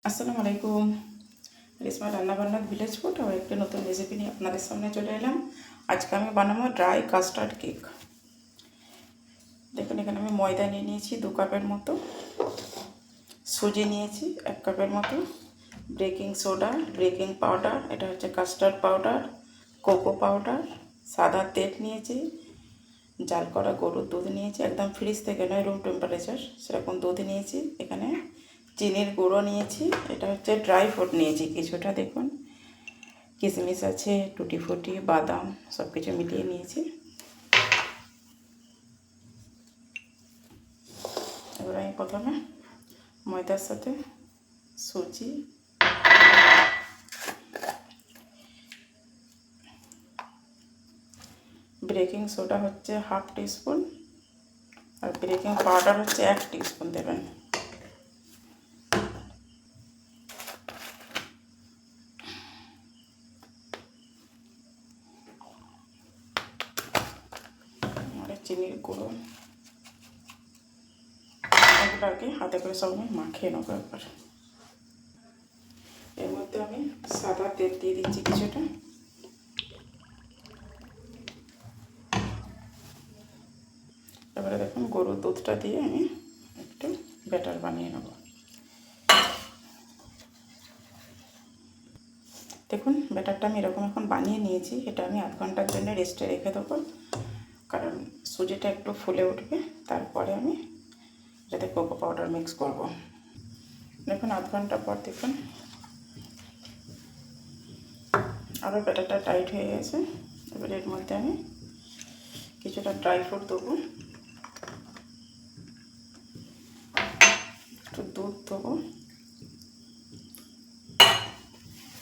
আসসালামু আলাইকুম। রেশমা রান্নাবান্নার ভিলেজ ফুড আর একটি নতুন রেসিপি নিয়ে আপনাদের সামনে চলে এলাম। আজকে আমি বানাবো ড্রাই কাস্টার্ড কেক। দেখুন, এখানে আমি ময়দা নিয়ে নিয়েছি 2 কাপের মতো, সুজি নিয়েছি 1 কাপের মতো, বেকিং সোডা, বেকিং পাউডার, এটা হচ্ছে কাস্টার্ড পাউডার, কোকো পাউডার, সাদা তেল নিয়েছি, জাল করা গরুর দুধ নিয়েছি, একদম ফ্রিজ থেকে নয়, রুম টেম্পারেচার সেরকম দুধ নিয়েছি। এখানে চিনির গুঁড়ো নিয়েছি, এটা হচ্ছে ড্রাই ফ্রুট নিয়েছি কিছুটা, দেখুন কিশমিশ আছে, টুটি ফুটি, বাদাম সব কিছু মিলিয়ে নিয়েছি। এবার আমি প্রথমে ময়দার সাথে সুজি, বেকিং সোডা হচ্ছে 1/2 টিস্পুন আর বেকিং পাউডার হচ্ছে 1 টিস্পুন দেবেন। আর চিনির গুঁড়ো, এগুলোকে হাতে করে সব আমি মাখিয়ে নেবো একবার। এর মধ্যে আমি সাদা তেল দিয়ে দিচ্ছি কিছুটা। এবারে দেখুন গরুর দুধটা দিয়ে আমি একটু ব্যাটার বানিয়ে নেব। দেখুন ব্যাটারটা আমি এরকম এখন বানিয়ে নিয়েছি। এটা আমি আধ ঘন্টার জন্য রেস্টে রেখে দেবো, কারণ সুজিটা একটু ফুলে উঠবে। তারপরে আমি এটাতে কোকো পাউডার মিক্স করব। দেখুন আধ ঘন্টা পর দেখুন আরও ব্যাটারটা টাইট হয়ে গেছে। এবার এর মধ্যে আমি কিছুটা ড্রাই ফ্রুট দেবো, একটু দুধ দেবো,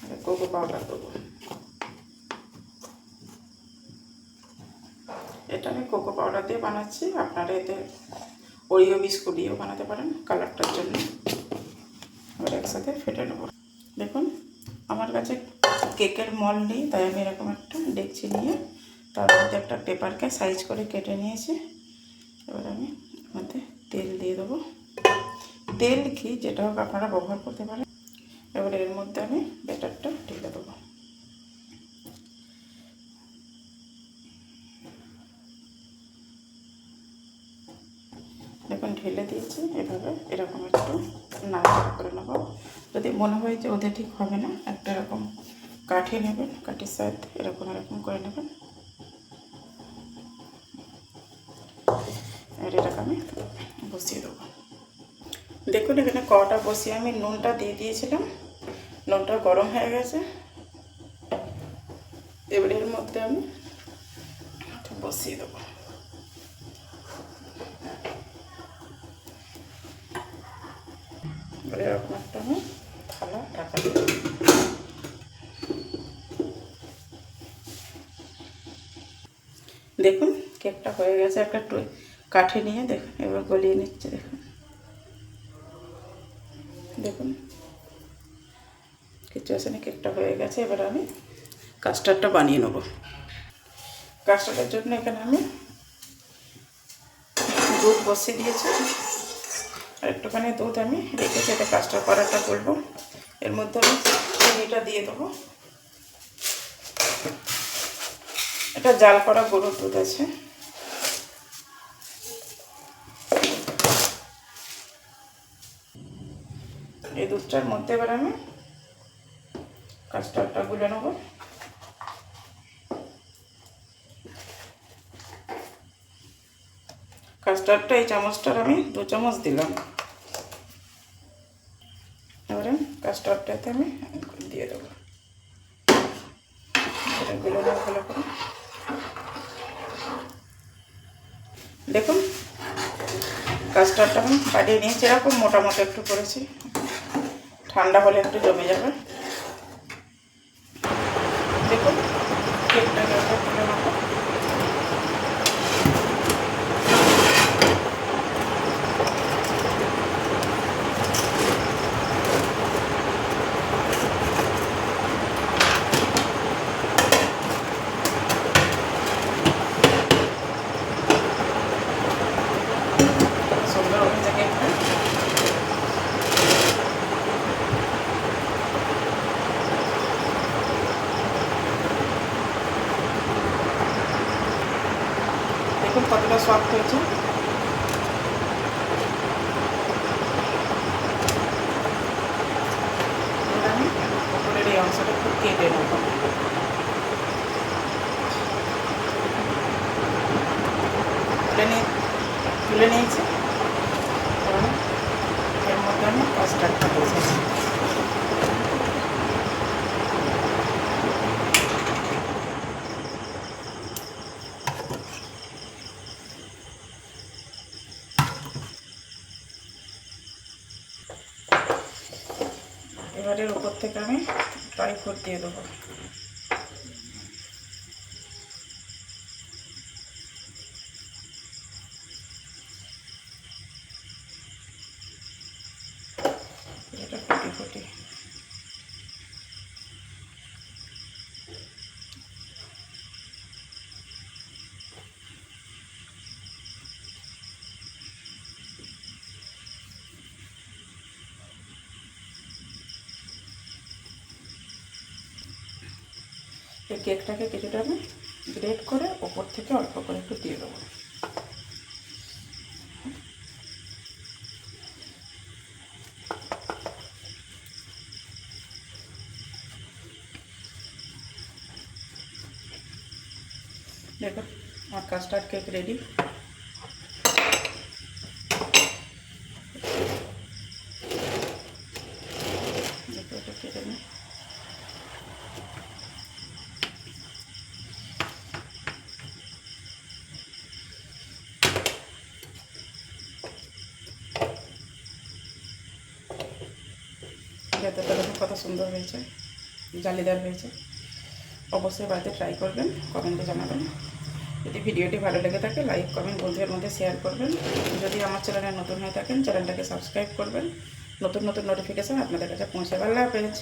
আর কোকো পাউডার দেবো। এটা আমি কোকো পাউডার দিয়ে বানাচ্ছি, আপনারা এতে ওরিও বিস্কুট দিয়েও বানাতে পারেন কালারটার জন্য। এবার একসাথে ফেটে নেব। দেখুন আমার কাছে কেকের মল নেই, তাই আমি এরকম একটা ডেকচি নিয়ে তার মধ্যে একটা পেপারকে সাইজ করে কেটে নিয়েছি। এবার আমি এর মধ্যে তেল দিয়ে দেবো, তেল ঘি যেটা হোক আপনারা ব্যবহার করতে পারেন। এবার এর মধ্যে আমি ব্যাটারটা ঢেলে দেবো। দেখুন ঢেলে দিয়েছি। এভাবে এরকম একটু নাড়াচাড়া করে নেব। যদি মনে হয় যে ওদের ঠিক হবে না, একটা এরকম কাঠি নেবেন, কাঠির সাথে এরকম এরকম করে নেবেন। এবার এটাকে আমি বসিয়ে দেবো। দেখুন এখানে কড়াটা বসিয়ে আমি নুনটা দিয়ে দিয়েছিলাম, নুনটা গরম হয়ে গেছে। এবার এর মধ্যে আমি বসিয়ে দেবো। এবার এরকম একটা আমি থালা ঢাকা দিয়ে দেবো। দেখুন কেকটা হয়ে গেছে। একটা কাঠি নিয়ে দেখুন এবার গলিয়ে নিচ্ছে। দেখুন দেখুন কিছু আসেনি, কেকটা হয়ে গেছে। এবার আমি কাস্টার্ডটা বানিয়ে নেব। কাস্টার্ডের জন্য এখানে আমি দুধ বসিয়ে দিয়েছি, আর একটুখানি দুধ আমি রেখেছি, এটা কাস্টার্ড পাউডারটা করবো। এর মধ্যে আমি চিনিটা দিয়ে দেবো। এটা জাল করা গরুর দুধ আছে। এই দুধটার মধ্যে এবার আমি কাস্টার্ডটা গুলে নেব। কাস্টার্ডটা এই চামচটার আমি 2 চামচ দিলাম। এবারে কাস্টার্ডটাতে আমি দিয়ে দেবো। এটা গুলে নেব ভালো করে। দেখুন কাস্টার্ডটা আমি কাটিয়ে নিয়েছি, এরকম মোটা মোটা একটু করেছি, ঠান্ডা হলে একটু জমে যাবে। দেখুন কেকটাকে একটা তুলে নেব। সুন্দর হয়েছে কেকটা। কতটা সফট হয়েছে। এবার আমি উপরের এই অংশটা একটু কেটে নেব। তুলে নিয়েছি। এবার এর মধ্যে আমি কাস্টার্ডটা বসেছি। এবারের উপর থেকে আমি ড্রাই ফ্রুট দিয়ে দেবো। এটা ফুটি ফুটি এই কেকটাকে কিছুটা আমি গ্রেট করে ওপর থেকে অল্প করে একটু দিয়ে দেবো। দেখো আমার কাস্টার্ড কেক রেডি। এটা কেটে নিই। ভেতরটা দেখুন কত সুন্দর হয়েছে, জালিদার হয়েছে। অবশ্যই বাড়িতে ট্রাই করবেন, কমেন্টে জানাবেন। যদি ভিডিওটি ভালো লেগে থাকে লাইক কমেন্ট বন্ধুদের মধ্যে শেয়ার করবেন। যদি আমার চ্যানেলে নতুন হয়ে থাকেন চ্যানেলটাকে সাবস্ক্রাইব করবেন। নতুন নতুন নোটিফিকেশান আপনাদের কাছে পৌঁছাবে। আল্লাহ হাফেজ।